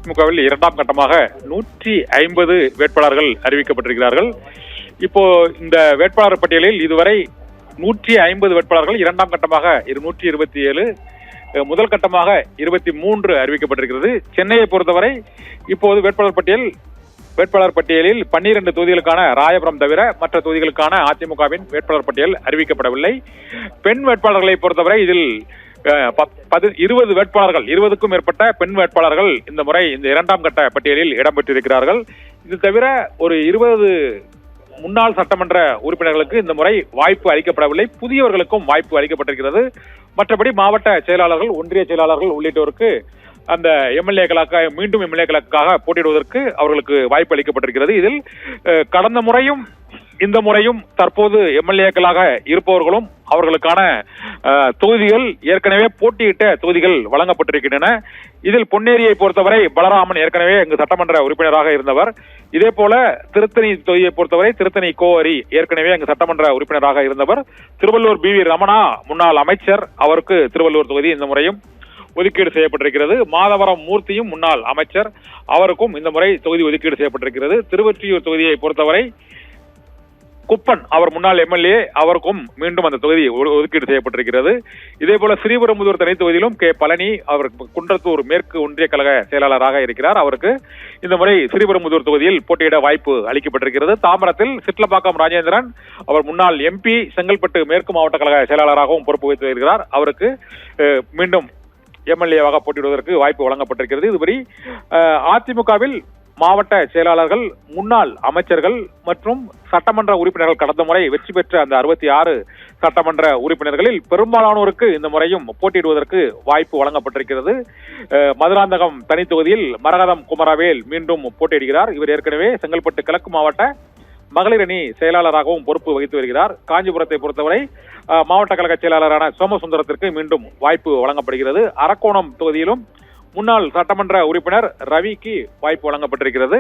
அதிமுகவில் இரண்டாம் கட்டமாக 150 வேட்பாளர்கள் அறிவிக்கப்பட்டிருக்கிறார்கள். இப்போ இந்த வேட்பாளர் பட்டியலில் இதுவரை 150 வேட்பாளர்கள், இரண்டாம் கட்டமாக 127, முதல் கட்டமாக 23 அறிவிக்கப்பட்டிருக்கிறது. சென்னையை பொறுத்தவரை இப்போது வேட்பாளர் பட்டியலில் 12 தொகுதிகளுக்கான ராயபுரம் தவிர மற்ற தொகுதிகளுக்கான அதிமுகவின் வேட்பாளர் பட்டியல் அறிவிக்கப்படவில்லை. பெண் வேட்பாளர்களை பொறுத்தவரை இதில் 20 வேட்பாளர்கள், 20க்கும் மேற்பட்ட பெண் வேட்பாளர்கள் இந்த முறை இந்த இரண்டாம் கட்ட பட்டியலில் இடம்பெற்றிருக்கிறார்கள். இது தவிர ஒரு 20 முன்னாள் சட்டமன்ற உறுப்பினர்களுக்கு இந்த முறை வாய்ப்பு அளிக்கப்படவில்லை. புதியவர்களுக்கும் வாய்ப்பு அளிக்கப்பட்டிருக்கிறது. மற்றபடி மாவட்ட செயலாளர்கள், ஒன்றிய செயலாளர்கள் உள்ளிட்டோருக்கு அந்த மீண்டும் எம்எல்ஏக்களுக்காக போட்டியிடுவதற்கு அவர்களுக்கு வாய்ப்பு அளிக்கப்பட்டிருக்கிறது. இதில் கடந்த முறையும் இந்த முறையும் தற்போது எம்எல்ஏக்களாக இருப்பவர்களும் அவர்களுக்கான தொகுதிகள் ஏற்கனவே போட்டியிட்ட தொகுதிகள் வழங்கப்பட்டிருக்கின்றன. இதில் பொன்னேரியை பொறுத்தவரை பலராமன் ஏற்கனவே இங்கு சட்டமன்ற உறுப்பினராக இருந்தவர். இதே போல திருத்தணி தொகுதியை பொறுத்தவரை திருத்தணி கோவரி ஏற்கனவே அங்கு சட்டமன்ற உறுப்பினராக இருந்தவர். திருவள்ளூர் பி.வி. ரமணா முன்னாள் அமைச்சர், அவருக்கு திருவள்ளூர் தொகுதி இந்த முறையும் ஒதுக்கீடு செய்யப்பட்டிருக்கிறது. மாதவரம் மூர்த்தியும் முன்னாள் அமைச்சர், அவருக்கும் இந்த முறை தொகுதி ஒதுக்கீடு செய்யப்பட்டிருக்கிறது. திருவொற்றியூர் தொகுதியை பொறுத்தவரை குப்பன், அவர் முன்னாள் எம்எல்ஏ, அவருக்கும் மீண்டும் அந்த தொகுதி ஒதுக்கீடு செய்யப்பட்டிருக்கிறது. இதே போல ஸ்ரீபெரும்புதூர் தனி தொகுதியிலும் பழனி, அவர் குன்றத்தூர் மேற்கு ஒன்றிய கழக செயலாளராக இருக்கிறார். அவருக்கு இந்த முறை ஸ்ரீபெரும்புதூர் தொகுதியில் போட்டியிட வாய்ப்பு அளிக்கப்பட்டிருக்கிறது. தாம்பரத்தில் சிட்லப்பாக்கம் ராஜேந்திரன், அவர் முன்னாள் எம்பி, செங்கல்பட்டு மேற்கு மாவட்ட கழக செயலாளராகவும் பொறுப்பு வகித்து வருகிறார். அவருக்கு மீண்டும் எம்எல்ஏவாக போட்டியிடுவதற்கு வாய்ப்பு வழங்கப்பட்டிருக்கிறது. இதுபடி அதிமுகவில் மாவட்ட செயலாளர்கள், முன்னாள் அமைச்சர்கள் மற்றும் சட்டமன்ற உறுப்பினர்கள் கடந்த முறை வெற்றி பெற்ற அந்த 66 சட்டமன்ற உறுப்பினர்களில் பெரும்பாலானோருக்கு இந்த முறையும் போட்டியிடுவதற்கு வாய்ப்பு வழங்கப்பட்டிருக்கிறது. மதுராந்தகம் தனி தொகுதியில் மரகதம் குமரவேல் மீண்டும் போட்டியிடுகிறார். இவர் ஏற்கனவே செங்கல்பட்டு கிழக்கு மாவட்ட மகளிர் அணி செயலாளராகவும் பொறுப்பு வகித்து வருகிறார். காஞ்சிபுரத்தை பொறுத்தவரை மாவட்ட கழக செயலாளரான சோமசுந்தரத்திற்கு மீண்டும் வாய்ப்பு வழங்கப்படுகிறது. அரக்கோணம் தொகுதியிலும் முன்னாள் சட்டமன்ற உறுப்பினர் ரவிக்கு வாய்ப்பு வழங்கப்பட்டிருக்கிறது.